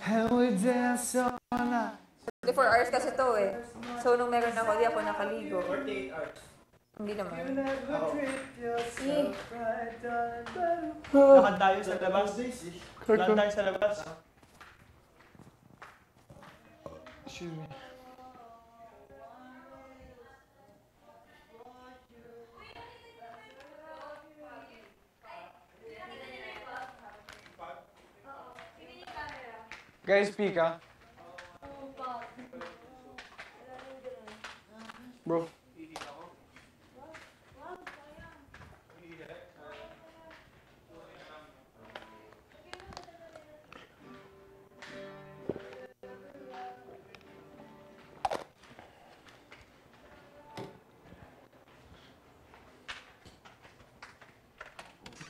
And we dance all night. 24 hours kasi to eh. So, nung meron ako, di ako nakaligo. 48 hours. Hindi naman. Lakad tayo sa labas. Lakad tayo sa labas. Excuse me. Guys, speak, ah. Bro.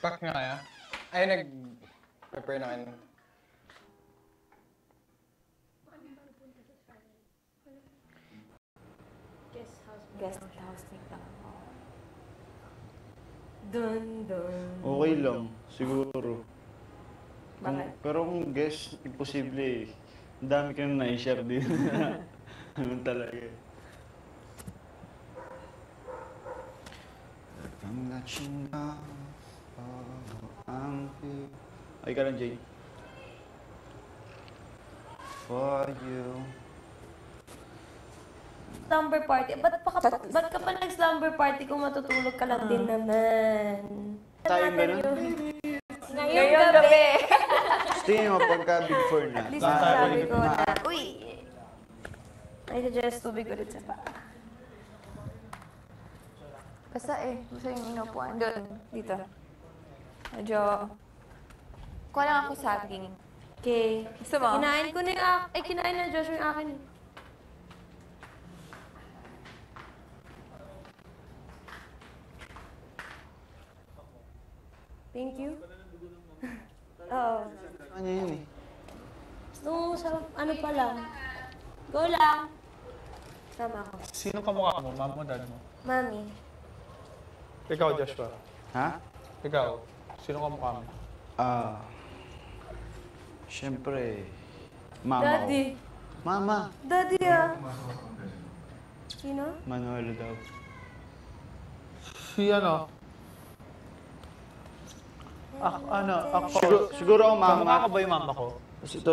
Pack nga kaya? Ay, nag-prepare na kayo. Guest house lang ako. Dun, dun. Okay lang, siguro. Bakit? Pero kung guess, imposible eh. Ang dami ka na na-share din. Ganun talaga eh. I'm watching now. Ay ka lang, Jay. For you. Slumber party. Ba't ka pa nag-slumber party kung matutulog ka lang din naman? Tayong ganun? Ngayong gabi! Tingin mo, pagka big four na. At least sabi ko na, uy! I suggest tubig ulit sa paa. Basta eh, gusto yung inupuan. Doon, dito. Medyo... Kuha lang ako saging. Okay. Gusto mo? Kinain ko na yung kinain na Joshua yung akin. Thank you. Oo. Ano yun eh? Gusto mo sa ano pa lang. Go lang. Sama ako. Sino kamukha mo? Mom mo, dad mo? Mami. Ikaw, Joshua. Ha? Ikaw. Sino kamukha mo? Siyempre, mama Daddy. ko. Mama. Daddy ah. Sino? Manolo daw. Si ano? Ako. Siguro ako mama. Kamukha ko ba yung mama ko? Tapos ito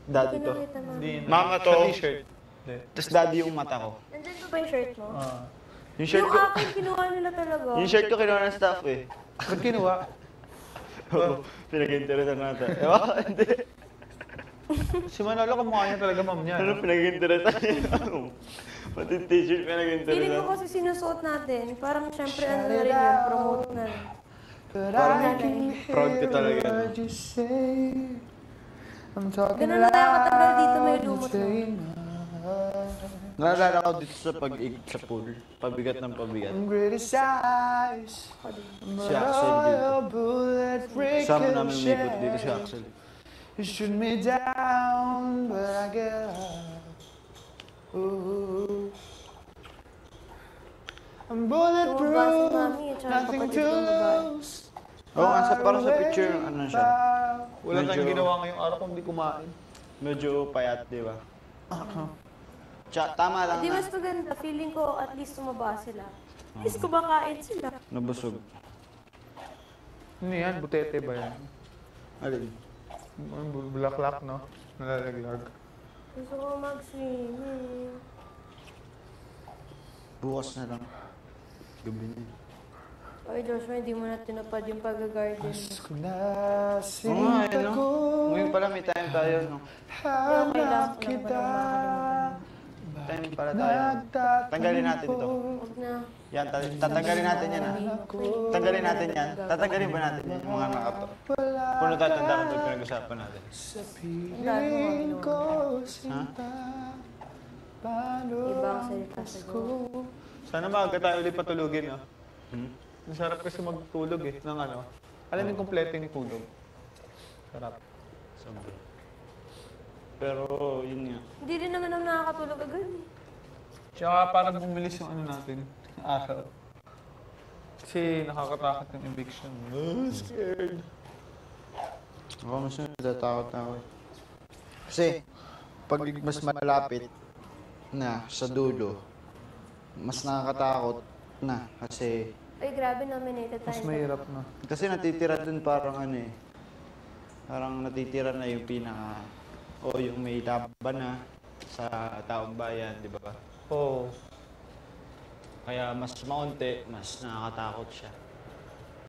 daddy to. Pinakita mo. Hindi. Mama to. Sa t-shirt. Hindi. Tapos daddy yung mata ko. Nandyan ba yung shirt mo? Yung shirt Yung ko, akin, kinuha nila talaga. yung shirt ko kinuha ng staff eh. Ba't kinuha? Oo, pinag-interesan natin. Ewan ko, hindi. Si Manolo kamukha niya talaga mom niya. Ano pinag-interesan niya? Pati yung t-shirt Feeling pinag-interesan. ko kasi sinusuot natin. Parang syempre ano na rin yun, promote na rin. Parang proud ko talaga. Ganun na tayo katagal dito, may lumot na. Naalala ko dito sa pag-igit sa pool. Pabigat ng pabigat. Si Axel dito. Sama namin umikot dito si Axel. You shoot me down, but I get up. Ooh. I'm bulletproof, nothing to lose. Oo, parang sa picture, ano siya. Wala tayong Medyo- ginawa ngayong araw kung di kumain. Medyo payat, di ba? Tama lang Di na. mas maganda, feeling ko at least sumaba sila. At least kumakain sila. Nabusog. Ano yan? Butete ba yan? Alin? Bulaklak, no? Nalalaglag. Gusto ko mag-swimming. Bukas na lang. Gabi na. Oy Joshua, hindi mo na tinapad yung pag-garden. Ko na Oo nga, eh, no? Ngayon pala may time tayo, no? hanap kita. Time pala tayo. Tanggalin natin ito. Huwag na. Yan, tatanggalin natin yan, ha? Tanggalin natin yan. Tatanggalin ba natin yan? Yung mga nakato. Kung natatandaan ko ito pinag-usapan natin. Sa piling ko Ha? sinta. Paano Ibang salita sa go. Sana maaga tayo ulit patulugin, no? Hmm? Ang sarap kasi magtulog eh, ng ano. Alam yung kompleto yung tulog. Sarap. Sobra. Pero, yun nga. Hindi rin naman ako nakakatulog agad. Tsaka parang bumilis yung ano natin, araw. Kasi nakakatakot yung eviction. Scared. Ako mas natatakot na ako eh. Kasi, pag mas malapit na sa dulo, mas nakakatakot na. Kasi, Ay, grabe, nominated Mas tayo. mahirap na. kasi natitira dun parang ano eh. Parang natitira na yung pinaka, o yung may laban na sa taong bayan, di ba? Oo. Kaya mas maunti, mas nakakatakot siya.